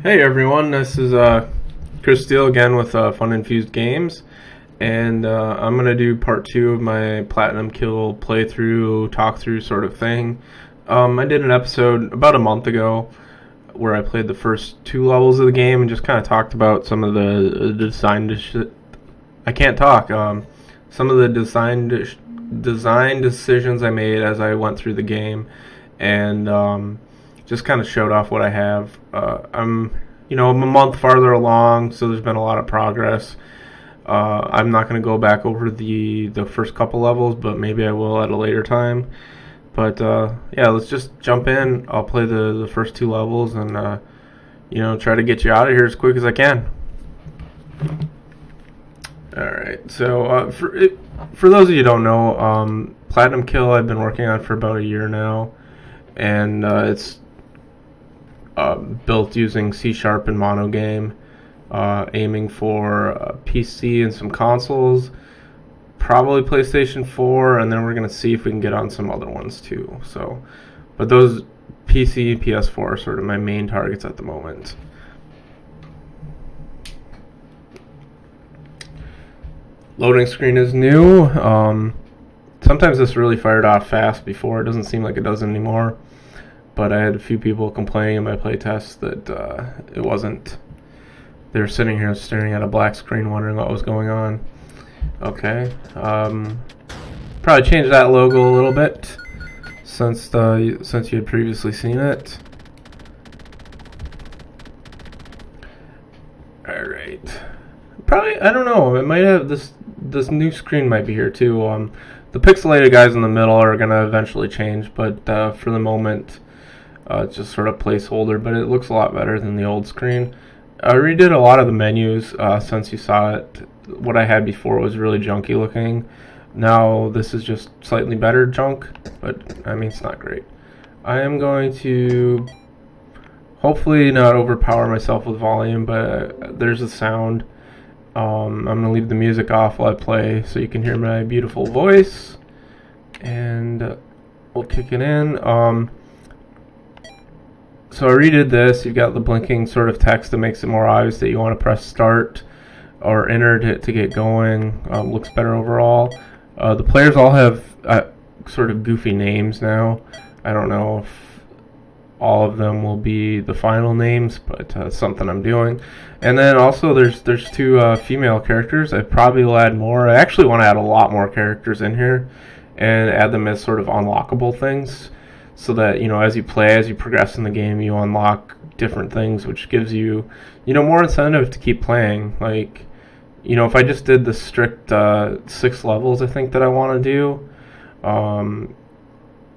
Hey everyone, this is Chris Steele again with Fun Infused Games, and I'm gonna do part two of my Platinum Kill playthrough, talk through sort of thing. I did an episode about a month ago where I played the first two levels of the game and just kind of talked about some of the I can't talk. Some of the design decisions I made as I went through the game, and just kind of showed off what I have. I'm a month farther along, so there's been a lot of progress. I'm not going to go back over the first couple levels, but maybe I will at a later time. But yeah, let's just jump in. I'll play the first two levels and try to get you out of here as quick as I can. All right. So for those of you who don't know, Platinum Kill I've been working on for about a year now, and it's built using C# and Monogame, aiming for PC and some consoles, probably PlayStation 4, and then we're going to see if we can get on some other ones too. But those PC and PS4 are sort of my main targets at the moment. Loading screen is new. Sometimes this really fired off fast before. It doesn't seem like it does anymore. But I had a few people complaining in my playtest that it wasn't. They were sitting here staring at a black screen wondering what was going on. Okay. Probably change that logo a little bit since you had previously seen it. Alright. Probably, I don't know, it might have this new screen might be here too. The pixelated guys in the middle are going to eventually change, but for the moment, it's just sort of placeholder, but it looks a lot better than the old screen. I redid a lot of the menus since you saw it. What I had before was really junky looking. Now this is just slightly better junk, but I mean, it's not great. I am going to hopefully not overpower myself with volume, but there's a sound. I'm going to leave the music off while I play so you can hear my beautiful voice, and we'll kick it in. So I redid this. You've got the blinking sort of text that makes it more obvious that you want to press start or enter to get going. Looks better overall. The players all have sort of goofy names now. I don't know if all of them will be the final names, but something I'm doing. And then also there's two female characters. I probably will add more. I actually want to add a lot more characters in here and add them as sort of unlockable things, so that, as you play, as you progress in the game, you unlock different things, which gives you, more incentive to keep playing. Like, if I just did the strict 6 levels I think that I want to do,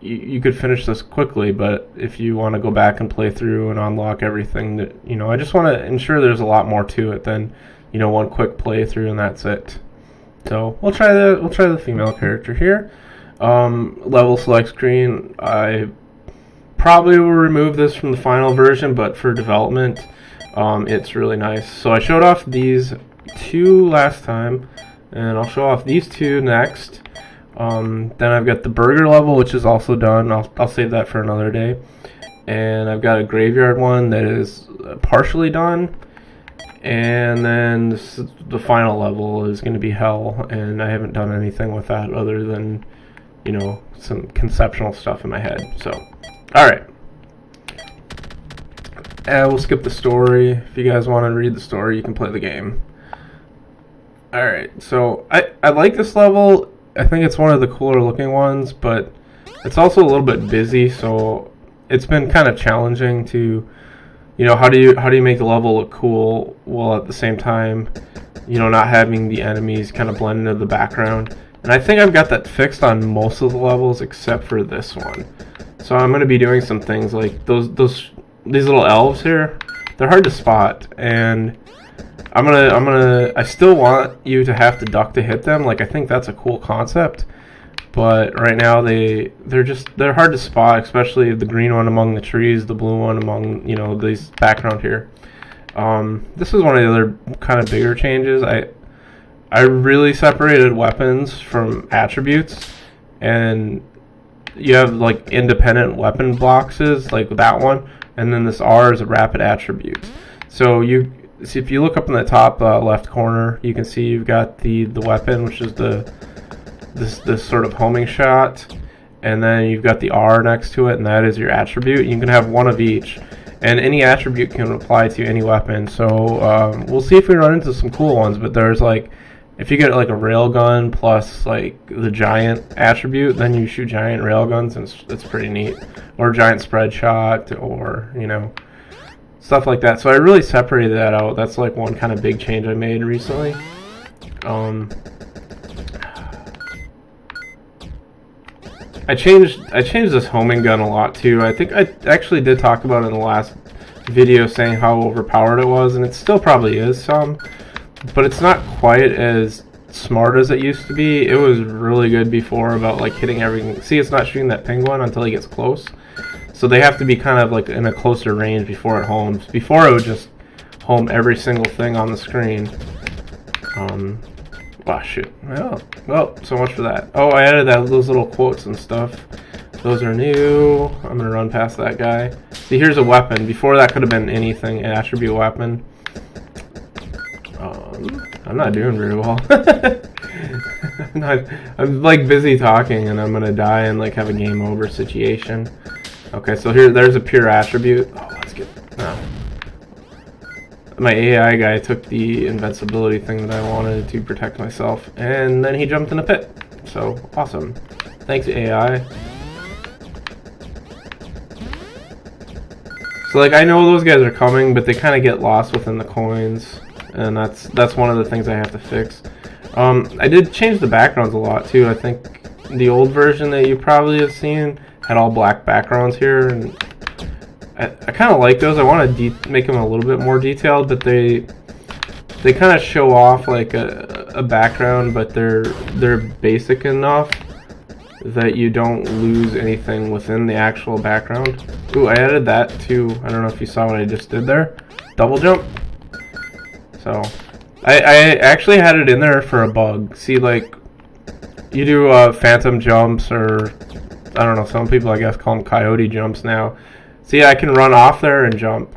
you could finish this quickly, but if you want to go back and play through and unlock everything, that I just want to ensure there's a lot more to it than, one quick playthrough and that's it. So we'll try the female character here. Level select screen, I probably will remove this from the final version, but for development, it's really nice. So I showed off these two last time, and I'll show off these two next. Then I've got the burger level, which is also done. I'll save that for another day. And I've got a graveyard one that is partially done. And then the final level is going to be hell, and I haven't done anything with that other than, some conceptual stuff in my head. So, alright. We'll skip the story. If you guys want to read the story, you can play the game. Alright, so I like this level. I think it's one of the cooler looking ones, but it's also a little bit busy, so it's been kind of challenging to, how do you make the level look cool while at the same time, not having the enemies kind of blend into the background. And I think I've got that fixed on most of the levels except for this one. So I'm going to be doing some things like these little elves here. They're hard to spot, and I still want you to have to duck to hit them. Like, I think that's a cool concept, but right now they're hard to spot, especially the green one among the trees, the blue one among these background here. This is one of the other kind of bigger changes. I really separated weapons from attributes, and you have like independent weapon boxes like that one, and then this R is a rapid attribute. So you see, if you look up in the top left corner, you can see you've got the weapon, which is this sort of homing shot, and then you've got the R next to it, and that is your attribute. You can have one of each, and any attribute can apply to any weapon. So we'll see if we run into some cool ones. But there's like, if you get like a railgun plus like the giant attribute, then you shoot giant railguns, and it's pretty neat. Or giant spread shot, or stuff like that. So I really separated that out. That's like one kind of big change I made recently. I changed this homing gun a lot too. I think I actually did talk about it in the last video, saying how overpowered it was, and it still probably is some, but it's not quite as smart as it used to be. It was really good before about like hitting everything. See, it's not shooting that penguin until he gets close. So they have to be kind of like in a closer range before it homes. Before it would just home every single thing on the screen. Oh shoot. Well, so much for that. Oh, I added those little quotes and stuff. Those are new. I'm gonna run past that guy. See, here's a weapon. Before that could have been anything, an attribute weapon. I'm not doing very well. I'm like busy talking, and I'm gonna die and like have a game over situation. Okay, so there's a pure attribute. Oh, let's get. My AI guy took the invincibility thing that I wanted to protect myself, and then he jumped in a pit. So awesome. Thanks, AI. So like, I know those guys are coming, but they kind of get lost within the coins, and that's one of the things I have to fix. I did change the backgrounds a lot too. I think the old version that you probably have seen had all black backgrounds here, and I kind of like those. I want to make them a little bit more detailed, but they kind of show off like a background, but they're basic enough that you don't lose anything within the actual background. Ooh, I added that too. I don't know if you saw what I just did there. Double jump. So I actually had it in there for a bug. See, like, you do phantom jumps, or I don't know, some people I guess call them coyote jumps now. See, I can run off there and jump.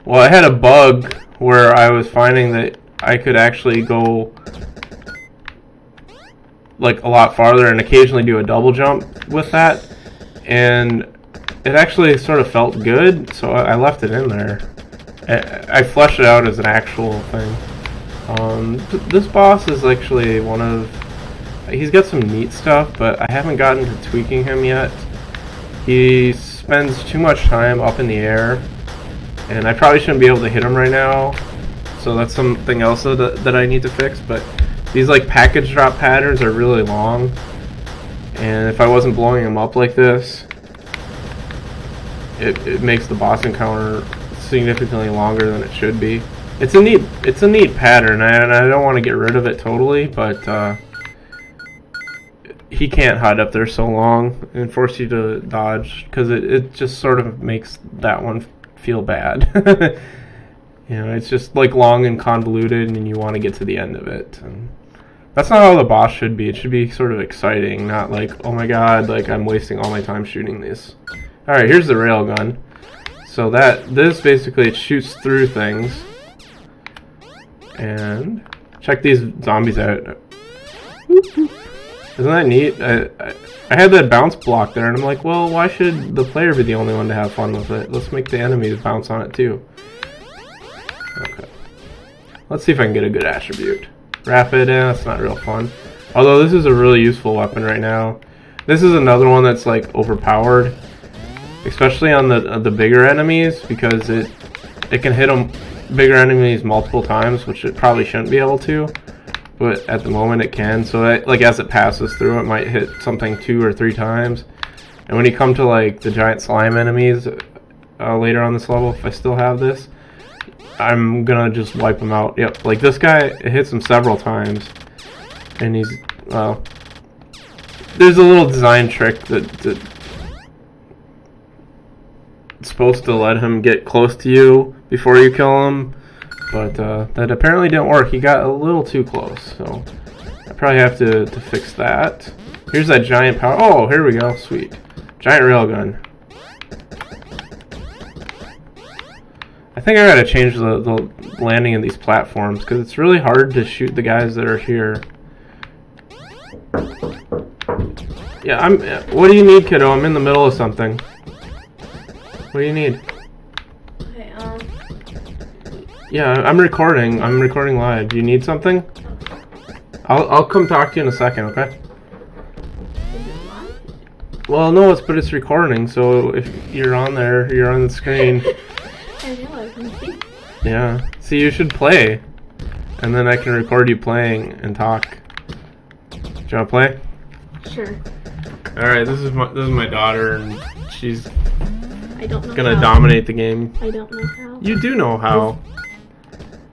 Well, I had a bug where I was finding that I could actually go like a lot farther and occasionally do a double jump with that, and it actually sort of felt good, so I left it in there. I fleshed it out as an actual thing. This boss is actually he's got some neat stuff, but I haven't gotten to tweaking him yet. He spends too much time up in the air, and I probably shouldn't be able to hit him right now, so that's something else that I need to fix. But these like package drop patterns are really long, and if I wasn't blowing him up like this, it makes the boss encounter significantly longer than it should be. It's a neat pattern, and I don't want to get rid of it totally, but he can't hide up there so long and force you to dodge, because it just sort of makes that one feel bad. It's just like long and convoluted, and you want to get to the end of it. And that's not how the boss should be. It should be sort of exciting, not like, oh my god, like I'm wasting all my time shooting this. Alright, here's the railgun. So this basically, it shoots through things. And check these zombies out. Isn't that neat? I had that bounce block there, and I'm like, well, why should the player be the only one to have fun with it? Let's make the enemies bounce on it too. Okay. Let's see if I can get a good attribute. Rapid, that's not real fun. Although this is a really useful weapon right now. This is another one that's like overpowered, especially on the bigger enemies, because it can hit them bigger enemies multiple times, which it probably shouldn't be able to. But at the moment it can, so that, like, as it passes through, it might hit something 2 or 3 times. And when you come to like the giant slime enemies later on this level, if I still have this, I'm gonna just wipe them out. Yep, like this guy, it hits him several times, and he's, well, there's a little design trick that it's supposed to let him get close to you before you kill him. But that apparently didn't work. He got a little too close, so I probably have to fix that. Here's that giant power. Oh, here we go. Sweet. Giant railgun. think I gotta change the landing of these platforms because it's really hard to shoot the guys that are here. Yeah, what do you need, kiddo? I'm in the middle of something. What do you need? Okay, Yeah, I'm recording. I'm recording live. Do you need something? I'll come talk to you in a second, okay? Is it live? Well, no, but it's recording, so if you're on there, you're on the screen. I know, I can see. Yeah. See, you should play. And then I can record you playing and talk. Do you want to play? Sure. Alright, this is my daughter, and she's I don't know gonna how. dominate the game. I don't know how. You do know how.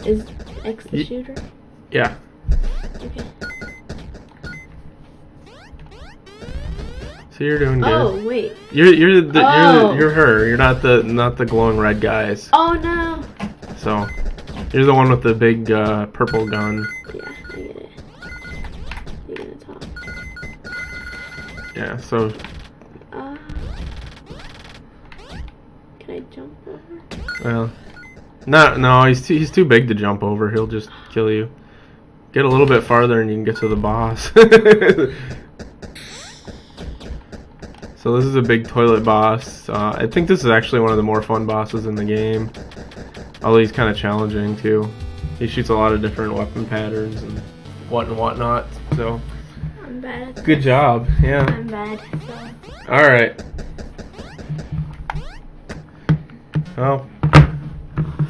Is X the shooter? Yeah. Okay. So you're doing good. Oh, wait. You're her. You're not the glowing red guys. Oh, no. So you're the one with the big purple gun. Yeah, I get it. You're gonna talk. Yeah. So Can I jump over? well, no, he's too big to jump over. He'll just kill you. Get a little bit farther and you can get to the boss. So this is a big toilet boss. I think this is actually one of the more fun bosses in the game. Although he's kind of challenging too. He shoots a lot of different weapon patterns and whatnot. So I'm bad. good job. Yeah. I'm bad. So. All right. Well,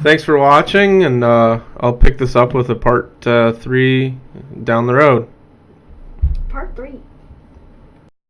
thanks for watching, and I'll pick this up with a part 3 down the road. Part 3.